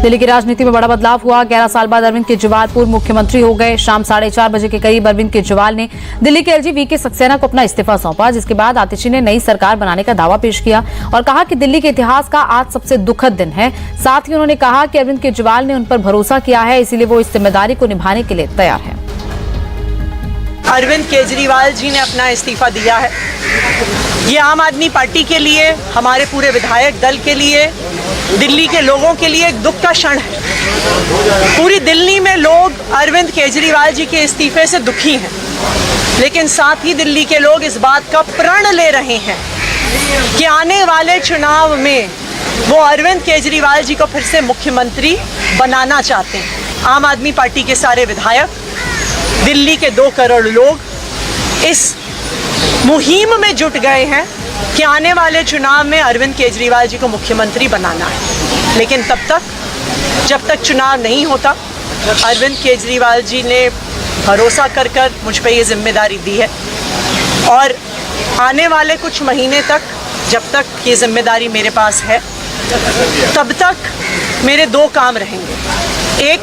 दिल्ली की राजनीति में बड़ा बदलाव हुआ। 11 साल बाद अरविंद केजरीवाल पूर्व मुख्यमंत्री हो गए। शाम 4:30 बजे के करीब अरविंद केजरीवाल ने दिल्ली के एलजी वीके सक्सेना को अपना इस्तीफा सौंपा, जिसके बाद आतिशी ने नई सरकार बनाने का दावा पेश किया और कहा कि दिल्ली के इतिहास का आज सबसे दुखद दिन है। साथ ही उन्होंने कहा कि अरविंद केजरीवाल ने उन पर भरोसा किया है, इसीलिए वो इस जिम्मेदारी को निभाने के लिए तैयार है। अरविंद केजरीवाल जी ने अपना इस्तीफा दिया है। ये आम आदमी पार्टी के लिए, हमारे पूरे विधायक दल के लिए, दिल्ली के लोगों के लिए एक दुख का क्षण है। पूरी दिल्ली में लोग अरविंद केजरीवाल जी के इस्तीफे से दुखी हैं, लेकिन साथ ही दिल्ली के लोग इस बात का प्रण ले रहे हैं कि आने वाले चुनाव में वो अरविंद केजरीवाल जी को फिर से मुख्यमंत्री बनाना चाहते हैं। आम आदमी पार्टी के सारे विधायक, दिल्ली के 2 करोड़ लोग इस मुहिम में जुट गए हैं कि आने वाले चुनाव में अरविंद केजरीवाल जी को मुख्यमंत्री बनाना है। लेकिन जब तक चुनाव नहीं होता, अरविंद केजरीवाल जी ने भरोसा कर मुझ पे ये जिम्मेदारी दी है और आने वाले कुछ महीने तक, जब तक ये जिम्मेदारी मेरे पास है, तब तक मेरे 2 काम रहेंगे। एक,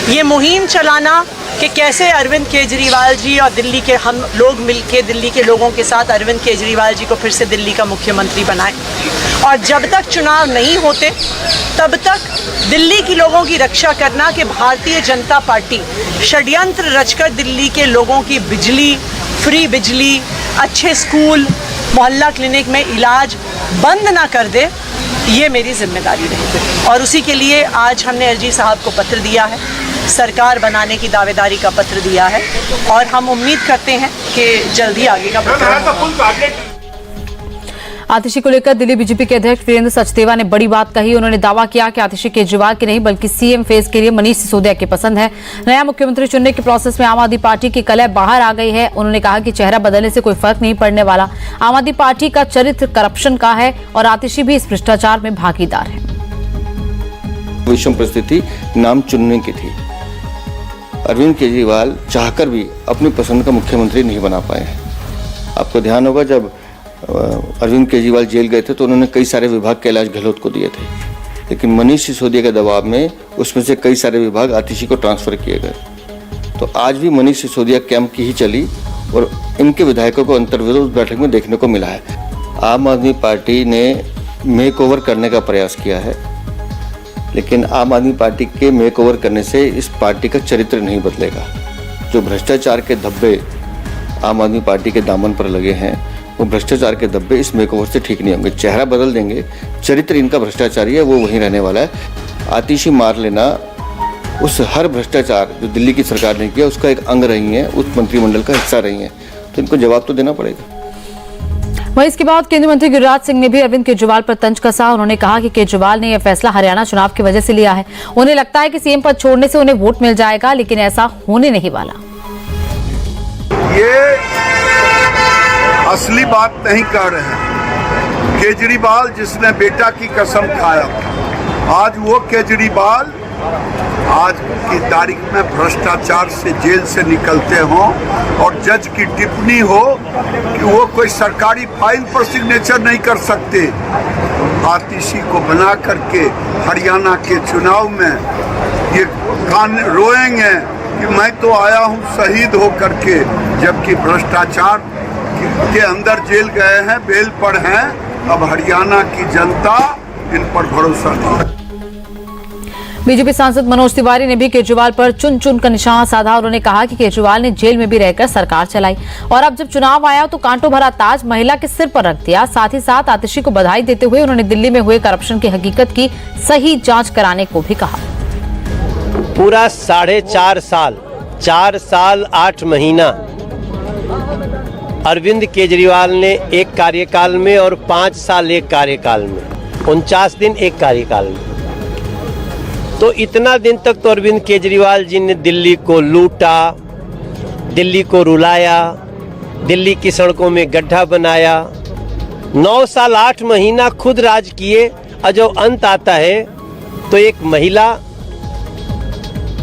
ये मुहिम चलाना कि कैसे अरविंद केजरीवाल जी और दिल्ली के हम लोग मिलके दिल्ली के लोगों के साथ अरविंद केजरीवाल जी को फिर से दिल्ली का मुख्यमंत्री बनाएं। और जब तक चुनाव नहीं होते, तब तक दिल्ली के लोगों की रक्षा करना कि भारतीय जनता पार्टी षड्यंत्र रचकर दिल्ली के लोगों की बिजली, फ्री बिजली, अच्छे स्कूल, मोहल्ला क्लिनिक में इलाज बंद ना कर दे, ये मेरी जिम्मेदारी रहेगी। और उसी के लिए आज हमने एलजी साहब को पत्र दिया है, सरकार बनाने की दावेदारी का पत्र दिया है और हम उम्मीद करते हैं कि जल्दी आगे का पत्र। आतिशी को लेकर दिल्ली बीजेपी के अध्यक्ष वीरेंद्र सचदेवा ने बड़ी बात कही। उन्होंने दावा किया कि आतिशी केजरीवाल की नहीं बल्कि सीएम फेज के लिए मनीष सिसोदिया की पसंद है। नया मुख्यमंत्री चुनने के प्रोसेस में आम आदमी पार्टी की कलह बाहर आ गई है। उन्होंने कहा कि चेहरा बदलने से कोई फर्क नहीं पड़ने वाला। आम आदमी पार्टी का चरित्र करप्शन का है और आतिशी भी इस भ्रष्टाचार में भागीदार है। विषम परिस्थिति नाम चुनने की थी। अरविंद केजरीवाल चाहकर भी अपनी पसंद का मुख्यमंत्री नहीं बना पाए हैं। आपको ध्यान होगा, जब अरविंद केजरीवाल जेल गए थे तो उन्होंने कई सारे विभाग कैलाश गहलोत को दिए थे, लेकिन मनीष सिसोदिया के दबाव में उसमें से कई सारे विभाग आतिशी को ट्रांसफर किए गए। तो आज भी मनीष सिसोदिया कैंप की ही चली और इनके विधायकों को अंतर्विरोध बैठक में देखने को मिला है। आम आदमी पार्टी ने मेक ओवर करने का प्रयास किया है, लेकिन आम आदमी पार्टी के मेक ओवर करने से इस पार्टी का चरित्र नहीं बदलेगा। जो भ्रष्टाचार के धब्बे आम आदमी पार्टी के दामन पर लगे हैं, वो भ्रष्टाचार के धब्बे इस मेक ओवर से ठीक नहीं होंगे। चेहरा बदल देंगे, चरित्र इनका भ्रष्टाचारी है, वो वहीं रहने वाला है। आतिशी मार लेना उस हर भ्रष्टाचार जो दिल्ली की सरकार ने किया उसका एक अंग रही है, उस मंत्रिमंडल का हिस्सा रही है, तो इनको जवाब तो देना पड़ेगा। वहीं इसके बाद केंद्रीय मंत्री गिरिराज सिंह ने भी अरविंद केजरीवाल पर तंज कसा। उन्होंने कहा कि केजरीवाल ने यह फैसला हरियाणा चुनाव की वजह से लिया है। उन्हें लगता है कि सीएम पद छोड़ने से उन्हें वोट मिल जाएगा, लेकिन ऐसा होने नहीं वाला। ये असली बात नहीं कह रहे हैं। केजरीवाल जिसने बेटा की कसम खाया था, आज वो केजरीवाल आज की तारीख में भ्रष्टाचार से जेल से निकलते हों और जज की टिप्पणी हो कि वो कोई सरकारी फाइल पर सिग्नेचर नहीं कर सकते। आतिशी को बना करके हरियाणा के चुनाव में ये कान रोएंगे कि मैं तो आया हूँ शहीद हो करके, जबकि भ्रष्टाचार के अंदर जेल गए हैं, बेल पर हैं। अब हरियाणा की जनता इन पर भरोसा नहीं। बीजेपी सांसद मनोज तिवारी ने भी केजरीवाल पर चुन चुन का निशाना साधा। उन्होंने कहा कि केजरीवाल ने जेल में भी रहकर सरकार चलाई और अब जब चुनाव आया तो कांटों भरा ताज महिला के सिर पर रख दिया। साथ ही साथ आतिशी को बधाई देते हुए उन्होंने दिल्ली में हुए करप्शन की हकीकत की सही जांच कराने को भी कहा। पूरा 4 साल 8 महीना अरविंद केजरीवाल ने एक कार्यकाल में और 5 साल एक कार्यकाल में, 49 दिन एक कार्यकाल में, तो इतना दिन तक तो अरविंद केजरीवाल जी ने दिल्ली को लूटा, दिल्ली को रुलाया, दिल्ली की सड़कों में गड्ढा बनाया। 9 साल 8 महीना खुद राज किए और जब अंत आता है तो एक महिला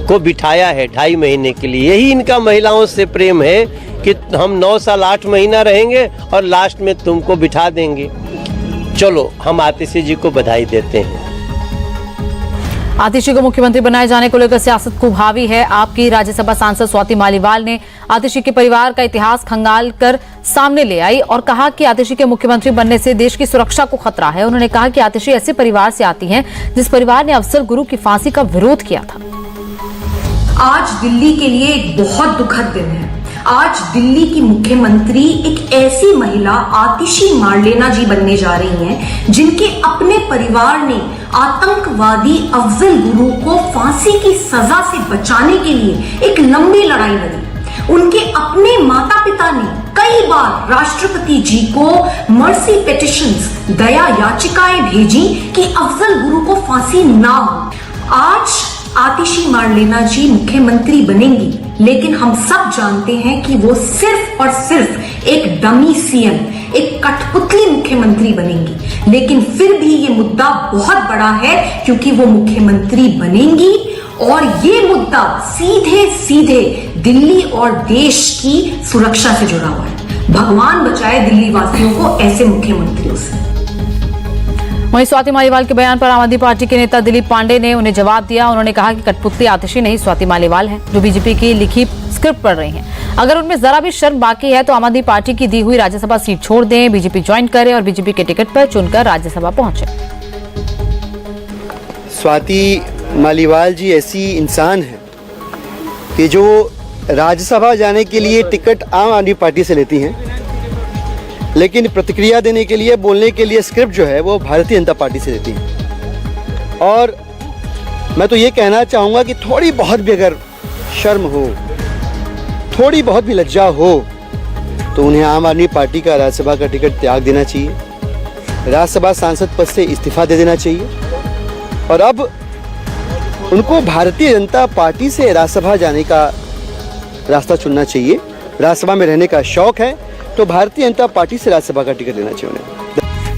को बिठाया है 2.5 महीने के लिए। यही इनका महिलाओं से प्रेम है कि हम 9 साल 8 महीना रहेंगे और लास्ट में तुमको बिठा देंगे। चलो हम आतिशी जी को बधाई देते हैं। आतिशी को मुख्यमंत्री बनाए जाने को लेकर सियासत खूब हावी है। आपकी राज्यसभा सांसद स्वाति मालीवाल ने आतिशी के परिवार का इतिहास खंगाल कर सामने ले आई और कहा कि आतिशी के मुख्यमंत्री बनने से देश की सुरक्षा को खतरा है। उन्होंने कहा कि आतिशी ऐसे परिवार से आती हैं जिस परिवार ने अफजल गुरु की फांसी का विरोध किया था। आज दिल्ली के लिए एक बहुत दुखद दिन है। आज दिल्ली की मुख्यमंत्री एक ऐसी महिला आतिशी मारलेना जी बनने जा रही हैं जिनके अपने परिवार ने आतंकवादी अफजल गुरु को फांसी की सजा से बचाने के लिए एक लंबी लड़ाई लड़ी। उनके अपने माता पिता ने कई बार राष्ट्रपति जी को मर्सी पिटिशंस, दया याचिकाएं भेजी कि अफजल गुरु को फांसी ना हो। आज आतिशी मारलेना जी मुख्यमंत्री बनेंगी, लेकिन हम सब जानते हैं कि वो सिर्फ और सिर्फ एक डमी सीएम, एक कठपुतली मुख्यमंत्री बनेंगी। लेकिन फिर भी ये मुद्दा बहुत बड़ा है क्योंकि वो मुख्यमंत्री बनेंगी और ये मुद्दा सीधे सीधे दिल्ली और देश की सुरक्षा से जुड़ा हुआ है। भगवान बचाए दिल्ली वासियों को ऐसे मुख्यमंत्रियों से। वहीं स्वाति मालीवाल के बयान पर आम आदमी पार्टी के नेता दिलीप पांडे ने उन्हें जवाब दिया। उन्होंने कहा कि कठपुतली आतिशी नहीं, स्वाति मालीवाल है जो बीजेपी की लिखी स्क्रिप्ट पढ़ रही हैं। अगर उनमें जरा भी शर्म बाकी है तो आम आदमी पार्टी की दी हुई राज्यसभा सीट छोड़ दें, बीजेपी ज्वाइन करें और बीजेपी के टिकट पर चुनकर राज्यसभा पहुंचे। स्वाति मालीवाल जी ऐसी इंसान है कि जो राज्यसभा जाने के लिए टिकट आम आदमी पार्टी से लेती हैं, लेकिन प्रतिक्रिया देने के लिए, बोलने के लिए स्क्रिप्ट जो है वो भारतीय जनता पार्टी से देती है। और मैं तो ये कहना चाहूँगा कि थोड़ी बहुत भी अगर शर्म हो, थोड़ी बहुत भी लज्जा हो, तो उन्हें आम आदमी पार्टी का राज्यसभा का टिकट त्याग देना चाहिए, राज्यसभा सांसद पद से इस्तीफा दे देना चाहिए और अब उनको भारतीय जनता पार्टी से राज्यसभा जाने का रास्ता चुनना चाहिए। राज्यसभा में रहने का शौक है तो भारतीय जनता पार्टी से राज्यसभा का टिकट लेना चाहिए उन्हें।